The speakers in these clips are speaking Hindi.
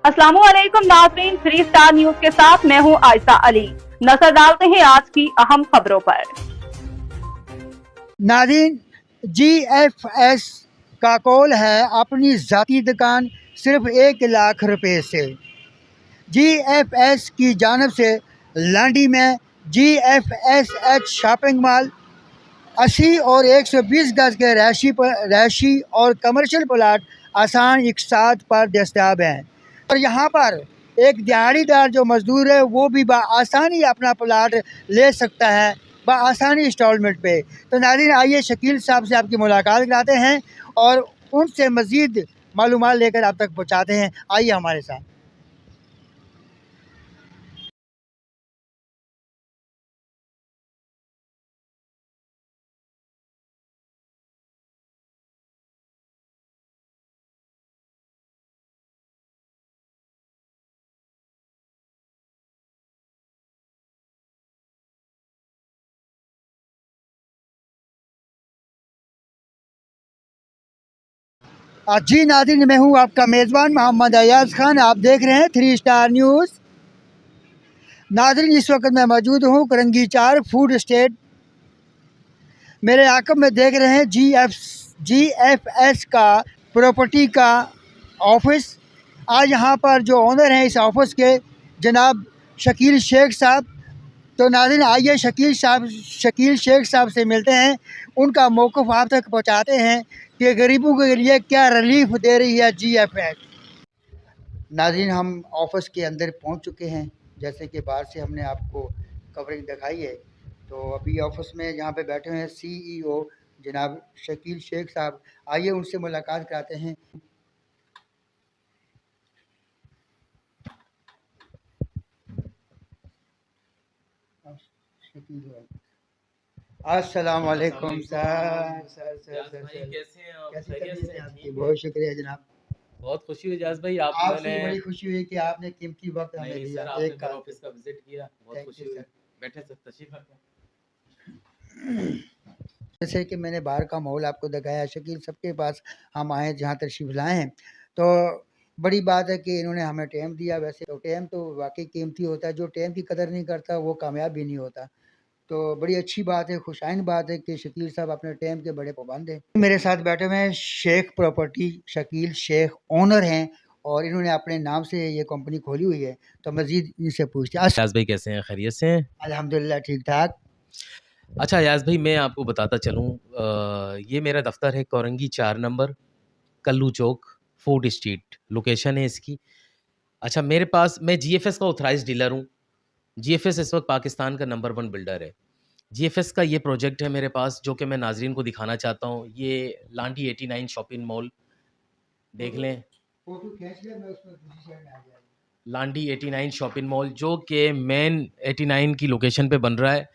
अस्सलामुअलैकुम नाज़रीन, 3 स्टार न्यूज के साथ मैं हूं आयशा अली। नजर डालते हैं आज की अहम खबरों पर। नाज़रीन, GFS का कॉल है अपनी ज़ाती दुकान सिर्फ 1 लाख रुपए से। GFS की जानब से लांडी में GFSH शॉपिंग मॉल 80 और 120 गज के रहायशी और कमर्शियल प्लाट आसान इकसात पर दस्तयाब हैं और यहाँ पर एक दिहाड़ीदार जो मजदूर है वो भी आसानी अपना प्लाट ले सकता है आसानी इंस्टॉलमेंट पे। तो नाज़रीन, आइए शकील साहब से आपकी मुलाकात कराते हैं और उनसे मज़ीद मालूमात लेकर आप तक पहुँचाते हैं। आइए हमारे साथ। जी नाज़रीन, मैं हूँ आपका मेज़बान मोहम्मद अयाज खान। आप देख रहे हैं 3 स्टार न्यूज़। नाज़रीन, इस वक्त मैं मौजूद हूँ करंगी 4 फूड स्टेट। मेरे आकब में देख रहे हैं GFS का प्रॉपर्टी का ऑफिस। आज यहाँ पर जो ओनर हैं इस ऑफिस के जनाब शकील शेख साहब। तो नाज़रीन, आइए शकील शेख साहब से मिलते हैं, उनका मौक़िफ़ आप तक पहुँचाते हैं कि गरीबों के लिए क्या रिलीफ दे रही है GFS। नाज़रीन, हम ऑफिस के अंदर पहुँच चुके हैं। जैसे कि बाहर से हमने आपको कवरिंग दिखाई है, तो अभी ऑफिस में यहाँ पे बैठे हुए हैं CEO जनाब शकील शेख साहब। आइए उनसे मुलाकात कराते हैं। अस्सलाम वालेकुम सर। कैसे हैं आप? कैसी आपकी? बहुत शुक्रिया जनाब। बहुत खुशी हुई जाज भाई, आपसे बड़ी खुशी हुई कि आपने कीमती वक्त हमें दिया। एक ऑफिस का विजिट किया, बहुत खुशी हुई। बैठे सर, तशरीफ रखें। जैसे कि मैंने बाहर का माहौल आपको दिखाया, शकील सबके पास हम आए जहाँ तशरीफ़ लाए हैं, तो बड़ी बात है कि इन्होंने हमें टाइम दिया। वैसे तो टाइम तो वाकई कीमती होता है, जो टाइम की कदर नहीं करता वो कामयाब भी नहीं होता। तो बड़ी अच्छी बात है, खुशाइन बात है कि शकील साहब अपने टाइम के बड़े पाबंद हैं। मेरे साथ बैठे हुए हैं शेख प्रॉपर्टी, शकील शेख ओनर हैं और इन्होंने अपने नाम से ये कंपनी खोली हुई है। तो मज़ीद इनसे पूछते हैं। याज भाई कैसे हैं? खैरियत से हैं? अल्हम्दुलिल्लाह ठीक ठाक। अच्छा याज भाई, मैं आपको बताता चलूँ, ये मेरा दफ्तर है कोरंगी 4 नंबर, कल्लू चौक, फूड स्ट्रीट लोकेशन है इसकी। अच्छा, मेरे पास मैं GFS का ऑथराइज्ड डीलर हूँ। GFS इस वक्त पाकिस्तान का नंबर 1 बिल्डर है। GFS का ये प्रोजेक्ट है मेरे पास, जो कि मैं नाजरीन को दिखाना चाहता हूँ। ये लांडी 89 शॉपिंग मॉल देख लें। फोटो खींच ले, मैं उसमें दूसरी साइड में आ गया। लांडी 89 शॉपिंग मॉल, जो कि मेन 89 की लोकेशन पे बन रहा है।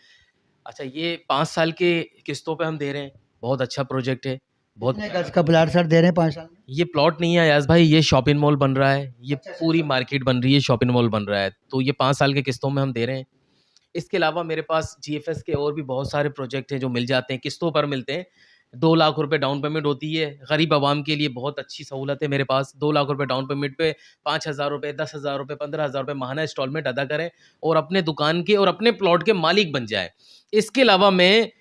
अच्छा, ये 5 साल के किस्तों पे हम दे रहे हैं। बहुत अच्छा प्रोजेक्ट है। बहुत गज का प्लाट सर दे रहे हैं 5 साल में? ये प्लॉट नहीं है याज भाई, ये शॉपिंग मॉल बन रहा है। ये अच्छा, पूरी मार्केट बन रही है, शॉपिंग मॉल बन रहा है। तो ये 5 साल के किस्तों में हम दे रहे हैं। इसके अलावा मेरे पास GFS के और भी बहुत सारे प्रोजेक्ट हैं जो मिल जाते हैं, किस्तों पर मिलते हैं। 2 लाख रुपए डाउन पेमेंट होती है। गरीब आवाम के लिए बहुत अच्छी सहूलत है मेरे पास। 2 लाख रुपए डाउन पेमेंट पे 5,000 रुपये, 10,000 रुपये, 15,000 रुपये माहाना इंस्टॉलमेंट अदा करें और अपने दुकान के और अपने प्लॉट के मालिक बन जाए। इसके अलावा मैं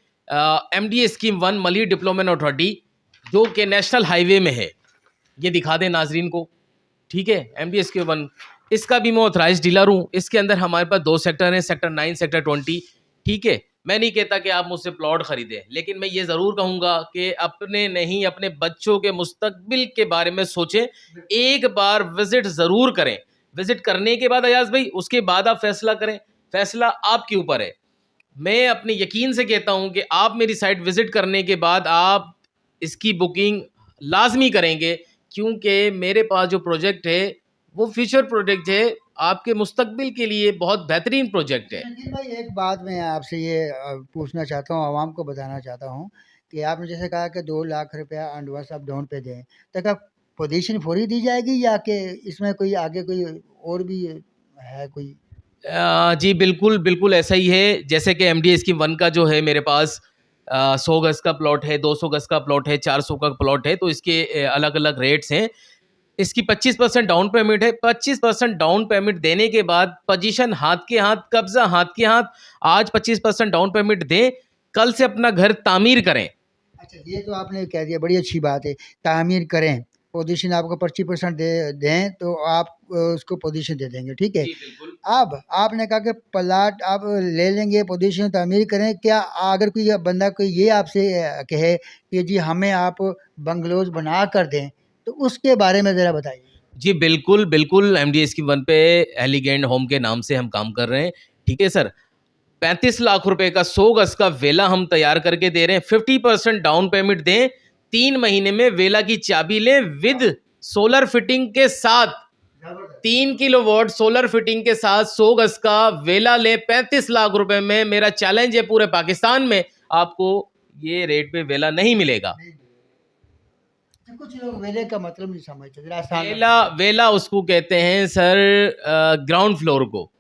MDA scheme 1 Malik development authority, जो कि नेशनल हाईवे में है, ये दिखा दें नाजरीन को। ठीक है, MDA स्कीम 1, इसका भी मैं ऑथराइज डीलर हूँ। इसके अंदर हमारे पास 2 सेक्टर हैं, सेक्टर 9, सेक्टर 20। ठीक है, मैं नहीं कहता कि आप मुझसे प्लॉट खरीदें, लेकिन मैं ये ज़रूर कहूँगा कि अपने नहीं, अपने बच्चों के मुस्तकबिल के बारे में सोचें। एक बार विजिट ज़रूर करें। विजिट करने के बाद अयाज भाई, उसके बाद आप फैसला करें। फैसला आपके ऊपर है। मैं अपने यकीन से कहता हूँ कि आप मेरी साइट विजिट करने के बाद आप इसकी बुकिंग लाजमी करेंगे, क्योंकि मेरे पास जो प्रोजेक्ट है वो फ्यूचर प्रोजेक्ट है, आपके मुस्तकबिल के लिए बहुत बेहतरीन प्रोजेक्ट है। रंजीत भाई, एक बात मैं आपसे ये पूछना चाहता हूँ, आवाम को बताना चाहता हूँ कि आपने जैसे कहा कि 2 लाख रुपया एडवांस आप डाउन पे दें, तो क्या पोजीशन फौरी दी जाएगी या कि इसमें कोई आगे कोई और भी है कोई? जी बिल्कुल बिल्कुल ऐसा ही है। जैसे कि MDA स्कीम 1 का जो है मेरे पास 100 गज का प्लॉट है, 200 गज का प्लॉट है, 400 का प्लॉट है, तो इसके अलग अलग रेट्स हैं। इसकी 25% डाउन पेमेंट है। 25% डाउन पेमेंट देने के बाद पोजीशन हाथ के हाथ, कब्जा हाथ के हाथ। आज 25% डाउन पेमेंट दें, कल से अपना घर तामीर करें। अच्छा, ये तो आपने कह दिया, बड़ी अच्छी बात है, तामीर करें। पोजीशन आपको 25% दें तो आप उसको पोजीशन दे देंगे, ठीक है। जी बिल्कुल। अब आपने कहा कि प्लाट आप ले लेंगे, पोजीशन तामीर करें। क्या अगर कोई बंदा कोई ये आपसे कहे कि जी हमें आप बंगलोज बना कर दें, तो उसके बारे में ज़रा बताइए। जी बिल्कुल, बिल्कुल। एमडी स्कीम 1 पे एलिगेंट होम के नाम से हम काम कर रहे हैं, ठीक है सर। 35 लाख रुपए का 100 गज का वेला हम तैयार करके दे रहे हैं। 50% डाउन पेमेंट दें, 3 महीने में वेला की चाबी लें विद सोलर फिटिंग के साथ। 3 किलोवाट सोलर फिटिंग के साथ 100 गज का वेला लें 35 लाख रुपए में। मेरा चैलेंज है, पूरे पाकिस्तान में आपको ये रेट पे वेला नहीं मिलेगा। कुछ लोग वेले का मतलब नहीं समझते, जरा आसान वेला उसको कहते हैं सर, ग्राउंड फ्लोर को,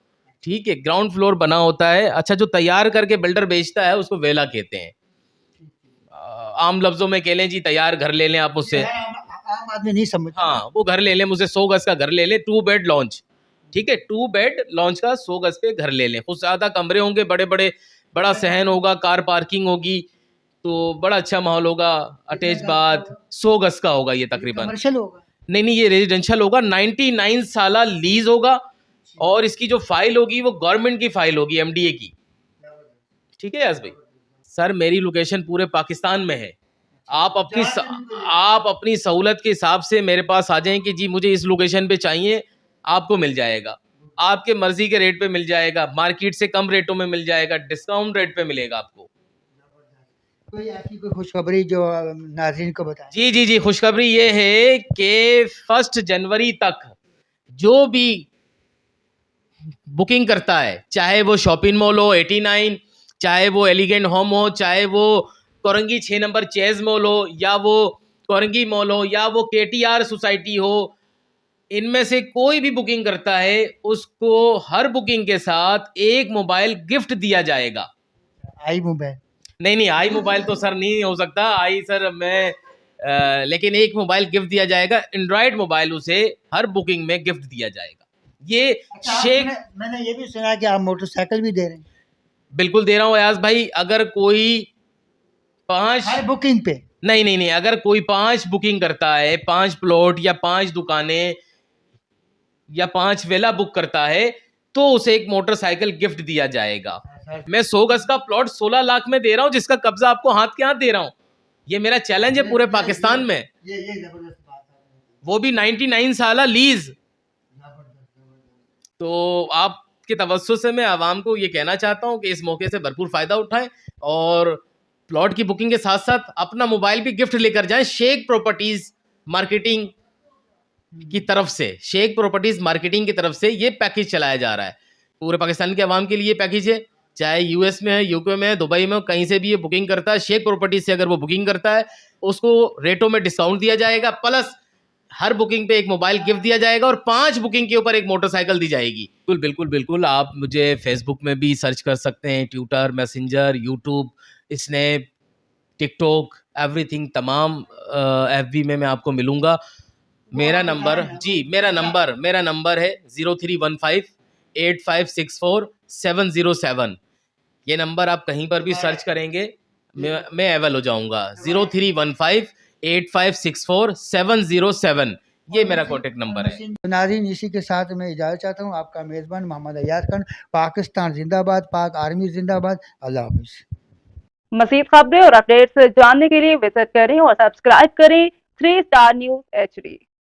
ठीक है। ग्राउंड फ्लोर बना होता है। अच्छा, जो तैयार करके बिल्डर बेचता है उसको वेला कहते हैं। आम लफ्जों में कह लें जी, तैयार घर ले लें आप मुझसे। आम आदमी नहीं समझता। हाँ, वो घर ले लें मुझसे, 100 गज का घर ले लें, 2 बेड लॉन्च, ठीक है। 2 बेड लॉन्च का 100 गज पे घर ले लें। कुछ ज़्यादा कमरे होंगे, बड़े बड़े, बड़ा सहन होगा, कार पार्किंग होगी, तो बड़ा अच्छा माहौल होगा। अटैच बाथ 100 गज का होगा ये तकरीबन। कमर्शियल होगा? नहीं, ये रेजिडेंशियल होगा। 99 साल लीज होगा और इसकी जो फाइल होगी वो गवर्नमेंट की फाइल होगी, एमडीए की, ठीक है यास भाई। सर मेरी लोकेशन पूरे पाकिस्तान में है। आप अपनी सहूलत के हिसाब से मेरे पास आ जाएं कि जी मुझे इस लोकेशन पे चाहिए, आपको मिल जाएगा। आपके मर्जी के रेट पे मिल जाएगा, मार्केट से कम रेटों में मिल जाएगा, डिस्काउंट रेट पे मिलेगा आपको। कोई आपकी कोई खुशखबरी जो नाज़रीन को बताएं? जी, खुशखबरी ये है कि 1 जनवरी तक जो भी बुकिंग करता है, चाहे वो शॉपिंग मॉल हो 89, चाहे वो एलिगेंट होम हो, चाहे वो कोरंगी 6 नंबर चेज मॉल हो, या वो कोरंगी मॉल हो, या वो केटीआर सोसाइटी हो, इनमें से कोई भी बुकिंग करता है उसको हर बुकिंग के साथ एक मोबाइल गिफ्ट दिया जाएगा। आई मोबाइल? नहीं, आई मोबाइल तो सर नहीं हो सकता। आई सर लेकिन एक मोबाइल गिफ्ट दिया जाएगा, एंड्रॉयड मोबाइल उसे हर बुकिंग में गिफ्ट दिया जाएगा। ये अच्छा, शेख मैंने ये भी सुना कि आप मोटरसाइकिल भी दे रहे हैं? बिल्कुल दे रहा हूँ अयाज भाई। अगर कोई 5 हर बुकिंग पे? नहीं, अगर कोई 5 बुकिंग करता है, 5 प्लॉट या 5 दुकानें या 5 वेला बुक करता है, तो उसे एक मोटरसाइकिल गिफ्ट दिया जाएगा। मैं 100 गज का प्लॉट 16 लाख में दे रहा हूँ, जिसका कब्जा आपको हाथ के हाथ दे रहा हूँ। ये मेरा चैलेंज है पूरे पाकिस्तान में। ये जबरदस्त बात है। वो भी 99 साल लीज। तो आपके तवज्जो से मैं आवाम को ये कहना चाहता हूँ कि इस मौके से भरपूर फ़ायदा उठाएं और प्लॉट की बुकिंग के साथ साथ अपना मोबाइल भी गिफ्ट लेकर जाएं। शेख प्रॉपर्टीज़ मार्केटिंग की तरफ से, शेख प्रॉपर्टीज़ मार्केटिंग की तरफ से ये पैकेज चलाया जा रहा है। पूरे पाकिस्तान के आवाम के लिए पैकेज है, चाहे यूएस में है, यूके में है, दुबई में, कहीं से भी ये बुकिंग करता है, शेख प्रॉपर्टीज से अगर वो बुकिंग करता है उसको रेटों में डिस्काउंट दिया जाएगा, प्लस हर बुकिंग पे एक मोबाइल गिफ्ट दिया जाएगा और 5 बुकिंग के ऊपर एक मोटरसाइकिल दी जाएगी। बिल्कुल। आप मुझे फेसबुक में भी सर्च कर सकते हैं, Twitter, messenger, YouTube, snap, TikTok, everything, तमाम एफबी में मैं आपको मिलूंगा। मेरा नंबर है 03158564 707। ये नंबर आप कहीं पर भी सर्च करेंगे, मैं अवेल हो जाऊंगा। 03158564 707 ये मेरा कॉन्टेक्ट नंबर है। नाज़रीन, इसी के साथ मैं इजाज़त चाहता हूँ। आपका मेज़बान मोहम्मद अयाज खान। पाकिस्तान जिंदाबाद, पाक आर्मी जिंदाबाद। अल्लाह हाफ़िज़। मज़ीद खबरें और अपडेट्स जानने के लिए विजिट करें और सब्सक्राइब करें 3 स्टार न्यूज़ HD।